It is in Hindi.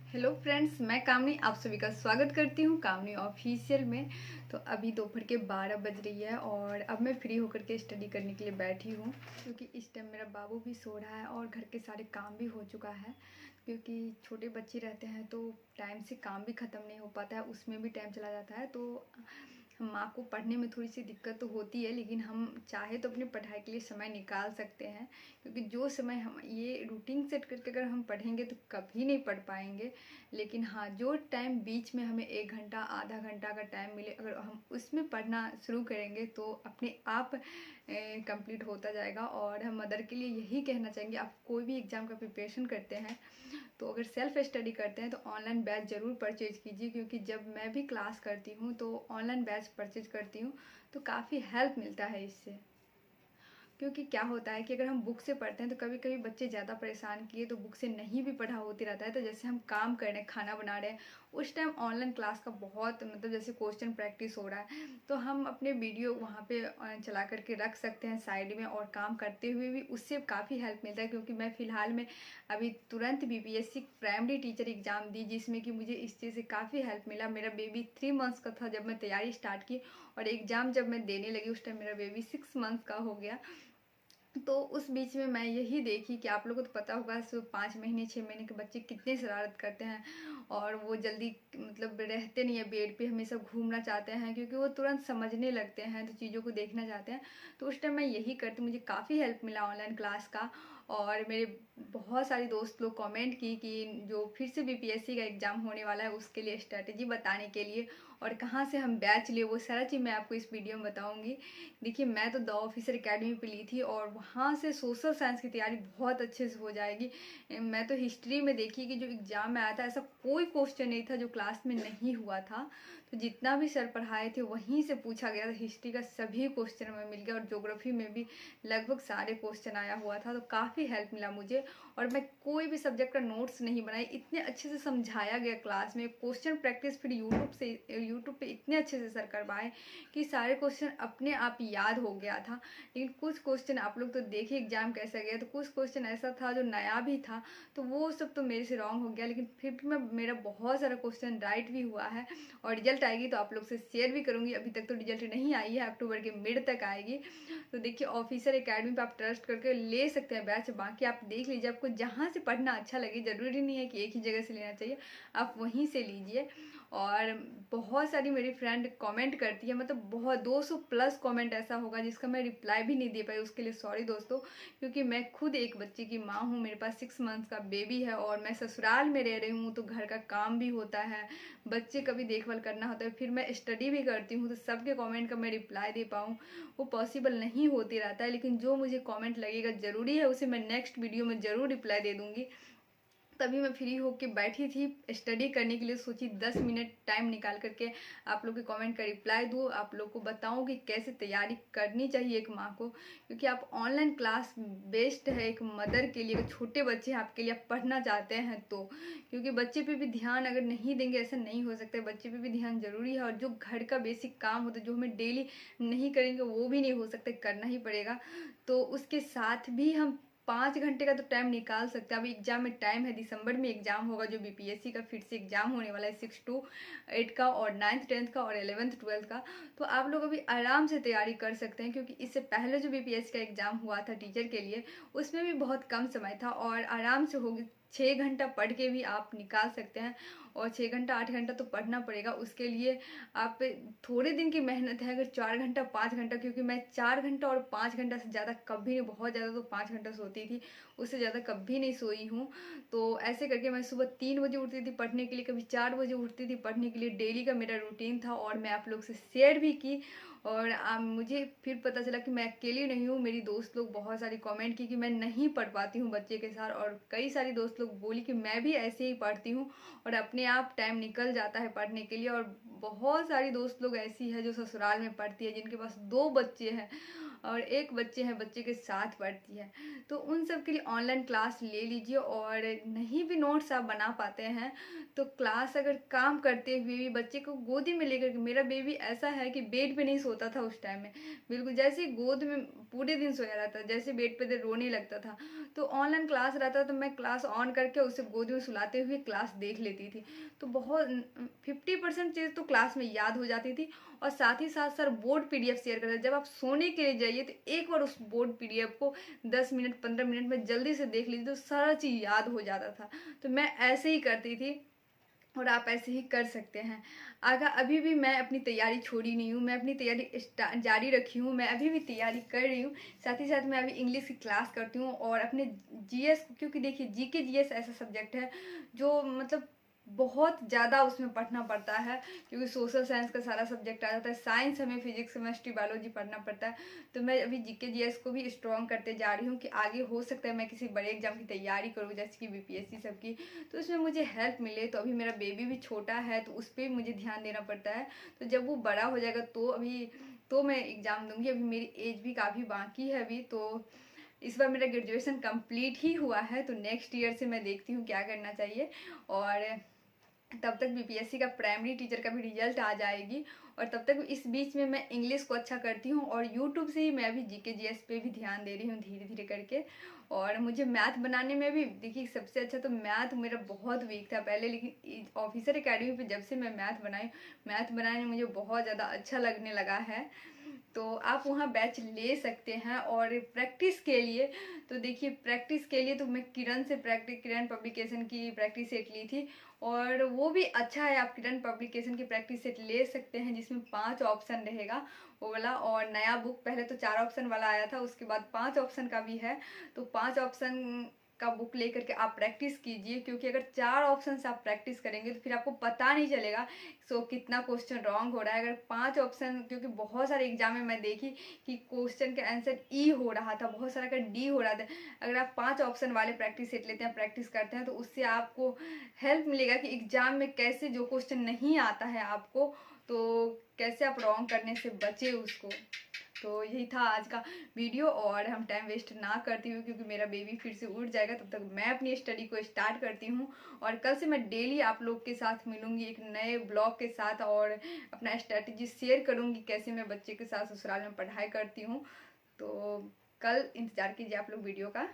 हेलो फ्रेंड्स, मैं कामनी आप सभी का स्वागत करती हूँ कामनी ऑफिशियल में। तो अभी दोपहर के 12 बज रही है और अब मैं फ्री होकर के स्टडी करने के लिए बैठी हूँ, क्योंकि इस टाइम मेरा बाबू भी सो रहा है और घर के सारे काम भी हो चुका है। क्योंकि छोटे बच्चे रहते हैं तो टाइम से काम भी ख़त्म नहीं हो पाता है, उसमें भी टाइम चला जाता है। तो माँ को पढ़ने में थोड़ी सी दिक्कत तो होती है, लेकिन हम चाहे तो अपनी पढ़ाई के लिए समय निकाल सकते हैं। क्योंकि जो समय हम ये रूटीन सेट करके अगर हम पढ़ेंगे तो कभी नहीं पढ़ पाएंगे। लेकिन हाँ, जो टाइम बीच में हमें 1 घंटा आधा घंटा का टाइम मिले, अगर हम उसमें पढ़ना शुरू करेंगे तो अपने आप कंप्लीट होता जाएगा। और हम मदर के लिए यही कहना चाहेंगे, आप कोई भी एग्ज़ाम का प्रिपरेशन करते हैं तो अगर सेल्फ स्टडी करते हैं तो ऑनलाइन बैच ज़रूर परचेज कीजिए। क्योंकि जब मैं भी क्लास करती हूँ तो ऑनलाइन बैच परचेज करती हूँ तो काफ़ी हेल्प मिलता है इससे। क्योंकि क्या होता है कि अगर हम बुक से पढ़ते हैं तो कभी कभी बच्चे ज़्यादा परेशान किए तो बुक से नहीं भी पढ़ा होती रहता है। तो जैसे हम काम कर रहे हैं, खाना बना रहे हैं, उस टाइम ऑनलाइन क्लास का बहुत जैसे क्वेश्चन प्रैक्टिस हो रहा है तो हम अपने वीडियो वहाँ पे चला करके रख सकते हैं साइड में, और काम करते हुए भी उससे काफ़ी हेल्प मिलता है। क्योंकि मैं फ़िलहाल में अभी तुरंत बीपीएससी प्राइमरी टीचर एग्ज़ाम दी, जिसमें कि मुझे इस चीज़ से काफ़ी हेल्प मिला। मेरा बेबी 3 मंथ्स का था जब मैं तैयारी स्टार्ट की, और एग्ज़ाम जब मैं देने लगी उस टाइम मेरा बेबी 6 मंथ्स का हो गया। तो उस बीच में मैं यही देखी कि आप लोगों को तो पता होगा, सिर्फ 5 महीने 6 महीने के बच्चे कितने शरारत करते हैं, और वो जल्दी रहते नहीं है बेड पे, हमेशा घूमना चाहते हैं क्योंकि वो तुरंत समझने लगते हैं तो चीज़ों को देखना चाहते हैं। तो उस टाइम मैं यही करती, मुझे काफ़ी हेल्प मिला ऑनलाइन क्लास का। और मेरे बहुत सारे दोस्त लोग कमेंट की कि जो फिर से बीपीएससी का एग्ज़ाम होने वाला है उसके लिए स्ट्रैटेजी बताने के लिए, और कहाँ से हम बैच लिए, वो सारा चीज़ मैं आपको इस वीडियो में बताऊँगी। देखिए, मैं तो द ऑफिसर एकेडमी पे ली थी और वहाँ से सोशल साइंस की तैयारी बहुत अच्छे से हो जाएगी। मैं तो हिस्ट्री में देखी कि जो एग्ज़ाम में आया था ऐसा कोई क्वेश्चन नहीं था जो क्लास में नहीं हुआ था। तो जितना भी सर पढ़ाए थे वहीं से पूछा गया था, हिस्ट्री का सभी क्वेश्चन हमें मिल गया, और ज्योग्राफी में भी लगभग सारे क्वेश्चन आया हुआ था। तो काफ़ी हेल्प मिला मुझे। और मैं कोई भी सब्जेक्ट का नोट्स नहीं बनाई, इतने अच्छे से समझाया गया क्लास में। क्वेश्चन प्रैक्टिस फिर यूट्यूब पे इतने अच्छे से सर करवाए कि सारे क्वेश्चन अपने आप याद हो गया था। लेकिन कुछ क्वेश्चन आप लोग तो देखिए एग्जाम कैसा गया, तो कुछ क्वेश्चन ऐसा था जो नया भी था, तो वो सब तो मेरे से रॉन्ग हो गया। लेकिन फिर भी मेरा बहुत सारा क्वेश्चन राइट भी हुआ है, और रिजल्ट आएगी तो आप लोग से शेयर भी करूंगी। अभी तक तो रिजल्ट नहीं आई है, अक्टूबर के मिड तक आएगी। तो देखिए, ऑफिसर एकेडमी पे आप ट्रस्ट करके ले सकते हैं बैच। बाकी आप देख लीजिए, आपको जहाँ से पढ़ना अच्छा लगे, ज़रूरी नहीं है कि एक ही जगह से लेना चाहिए, आप वहीं से लीजिए। और बहुत सारी मेरी फ्रेंड कमेंट करती है, बहुत 200 प्लस कमेंट ऐसा होगा जिसका मैं रिप्लाई भी नहीं दे पाई, उसके लिए सॉरी दोस्तों। क्योंकि मैं खुद एक बच्चे की माँ हूँ, मेरे पास 6 मंथ्स का बेबी है, और मैं ससुराल में रह रही हूँ तो घर का काम भी होता है, बच्चे का भी देखभाल करना होता है, फिर मैं स्टडी भी करती हूँ। तो सबके कमेंट का मैं रिप्लाई दे पाऊँ वो पॉसिबल नहीं होती रहता है। लेकिन जो मुझे कमेंट लगेगा ज़रूरी है उसे मैं नेक्स्ट वीडियो में ज़रूर रिप्लाई दे दूँगी। तभी मैं फ्री होके बैठी थी स्टडी करने के लिए, सोची 10 मिनट टाइम निकाल करके आप लोग के कमेंट का रिप्लाई दूँ, आप लोग को बताऊँ कि कैसे तैयारी करनी चाहिए एक माँ को। क्योंकि आप ऑनलाइन क्लास बेस्ट है एक मदर के लिए, अगर छोटे बच्चे हैं आपके लिए, आप पढ़ना चाहते हैं तो। क्योंकि बच्चे पे भी ध्यान अगर नहीं देंगे ऐसा नहीं हो सकता है, बच्चे पे भी ध्यान ज़रूरी है। और जो घर का बेसिक काम होता है जो हमें डेली नहीं करेंगे वो भी नहीं हो सकता, करना ही पड़ेगा। तो उसके साथ भी हम 5 घंटे का तो टाइम निकाल सकते हैं। अभी एग्जाम में टाइम है, दिसंबर में एग्जाम होगा जो बीपीएससी का फिर से एग्जाम होने वाला है, 6 to 8 का, और 9th 10th का, और 11th 12th का। तो आप लोग अभी आराम से तैयारी कर सकते हैं। क्योंकि इससे पहले जो बीपीएससी का एग्जाम हुआ था टीचर के लिए, उसमें भी बहुत कम समय था और आराम से होगी। 6 घंटा पढ़ के भी आप निकाल सकते हैं, और 6 घंटा 8 घंटा तो पढ़ना पड़ेगा उसके लिए। आप थोड़े दिन की मेहनत है, अगर 4 घंटा 5 घंटा, क्योंकि मैं 4 घंटा और 5 घंटा से ज़्यादा कभी नहीं, बहुत ज़्यादा तो 5 घंटा सोती थी, उससे ज़्यादा कभी नहीं सोई हूँ। तो ऐसे करके मैं सुबह 3 बजे उठती थी पढ़ने के लिए, कभी 4 बजे उठती थी पढ़ने के लिए, डेली का मेरा रूटीन था। और मैं आप लोग से शेयर भी की। और मुझे फिर पता चला कि मैं अकेली नहीं हूँ, मेरी दोस्त लोग बहुत सारी कमेंट की कि मैं नहीं पढ़ पाती हूँ बच्चे के साथ, और कई सारी दोस्त लोग बोली कि मैं भी ऐसे ही पढ़ती हूँ और अपने आप टाइम निकल जाता है पढ़ने के लिए। और बहुत सारी दोस्त लोग ऐसी है जो ससुराल में पढ़ती है, जिनके पास 2 बच्चे हैं, और एक बच्चे हैं, बच्चे के साथ पढ़ती है। तो उन सब के लिए ऑनलाइन क्लास ले लीजिए। और नहीं भी नोट्स आप बना पाते हैं तो क्लास अगर काम करते हुए भी बच्चे को गोदी में लेकर के, मेरा बेबी ऐसा है कि बेड पे नहीं सोता था उस टाइम में, बिल्कुल जैसे गोद में पूरे दिन सोया रहता, जैसे बेड पे रोने लगता था। तो ऑनलाइन क्लास रहता तो मैं क्लास ऑन करके उसे गोदी में सुलाते हुए क्लास देख लेती थी। तो बहुत 50% चीज़ तो क्लास में याद हो जाती थी। और साथ ही साथ सर बोर्ड पीडीएफ शेयर करते, जब आप सोने के लिए जाइए तो एक बार उस बोर्ड पीडीएफ को 10 मिनट 15 मिनट में जल्दी से देख लीजिए तो सारा चीज़ याद हो जाता था। तो मैं ऐसे ही करती थी और आप ऐसे ही कर सकते हैं। अगर अभी भी मैं अपनी तैयारी छोड़ी नहीं हूँ, मैं अपनी तैयारी जारी रखी हूँ, मैं अभी भी तैयारी कर रही हूँ। साथ ही साथ मैं अभी इंग्लिश की क्लास करती हूँ और अपने जीएस, क्योंकि देखिए जीके जीएस ऐसा सब्जेक्ट है जो मतलब बहुत ज़्यादा उसमें पढ़ना पड़ता है, क्योंकि सोशल साइंस का सारा सब्जेक्ट आ जाता है। साइंस हमें फिजिक्स केमिस्ट्री बायोलॉजी पढ़ना पड़ता है। तो मैं अभी जीके जीएस को भी स्ट्रॉन्ग करते जा रही हूँ कि आगे हो सकता है मैं किसी बड़े एग्जाम की तैयारी करूँ, जैसे कि बीपीएससी सबकी, तो उसमें मुझे हेल्प मिले। तो अभी मेरा बेबी भी छोटा है तो उस पर भी मुझे ध्यान देना पड़ता है। तो जब वो बड़ा हो जाएगा तो अभी तो मैं एग्ज़ाम दूंगी। अभी मेरी एज भी काफ़ी बाकी है अभी, तो इस बार मेरा ग्रेजुएशन कंप्लीट ही हुआ है। तो नेक्स्ट ईयर से मैं देखती हूँ क्या करना चाहिए। और तब तक बीपीएससी का प्राइमरी टीचर का भी रिजल्ट आ जाएगी। और तब तक इस बीच में मैं इंग्लिश को अच्छा करती हूँ और यूट्यूब से ही मैं अभी जीके जीएस पे भी ध्यान दे रही हूँ धीरे धीरे करके। और मुझे मैथ बनाने में भी देखिए, सबसे अच्छा तो मैथ मेरा बहुत वीक था पहले, लेकिन ऑफिसर एकेडमी पे जब से मैं मैथ बनाने में मुझे बहुत ज़्यादा अच्छा लगने लगा है। तो आप वहाँ बैच ले सकते हैं। और प्रैक्टिस के लिए तो देखिए, प्रैक्टिस के लिए तो मैं किरण पब्लिकेशन की प्रैक्टिस सेट ली थी। और वो भी अच्छा है, आप किरण पब्लिकेशन की प्रैक्टिस सेट ले सकते हैं जिसमें 5 ऑप्शन रहेगा वो वाला। और नया बुक पहले तो 4 ऑप्शन वाला आया था, उसके बाद 5 ऑप्शन का भी है। तो 5 ऑप्शन का बुक लेकर के आप प्रैक्टिस कीजिए, क्योंकि अगर 4 ऑप्शन से आप प्रैक्टिस करेंगे तो फिर आपको पता नहीं चलेगा कितना क्वेश्चन रॉन्ग हो रहा है। अगर 5 ऑप्शन, क्योंकि बहुत सारे एग्जाम में मैं देखी कि क्वेश्चन का आंसर ई हो रहा था, बहुत सारा का डी हो रहा था। अगर आप 5 ऑप्शन वाले प्रैक्टिस सेट लेते हैं, प्रैक्टिस करते हैं, तो उससे आपको हेल्प मिलेगा कि एग्जाम में कैसे जो क्वेश्चन नहीं आता है आपको, तो कैसे आप रॉन्ग करने से बचे उसको। तो यही था आज का वीडियो। और हम टाइम वेस्ट ना करती हूँ, क्योंकि मेरा बेबी फिर से उठ जाएगा, तब तक मैं अपनी स्टडी को स्टार्ट करती हूँ। और कल से मैं डेली आप लोग के साथ मिलूंगी एक नए ब्लॉग के साथ, और अपना स्ट्रैटेजी शेयर करूंगी कैसे मैं बच्चे के साथ ससुराल में पढ़ाई करती हूँ। तो कल इंतज़ार कीजिए आप लोग वीडियो का।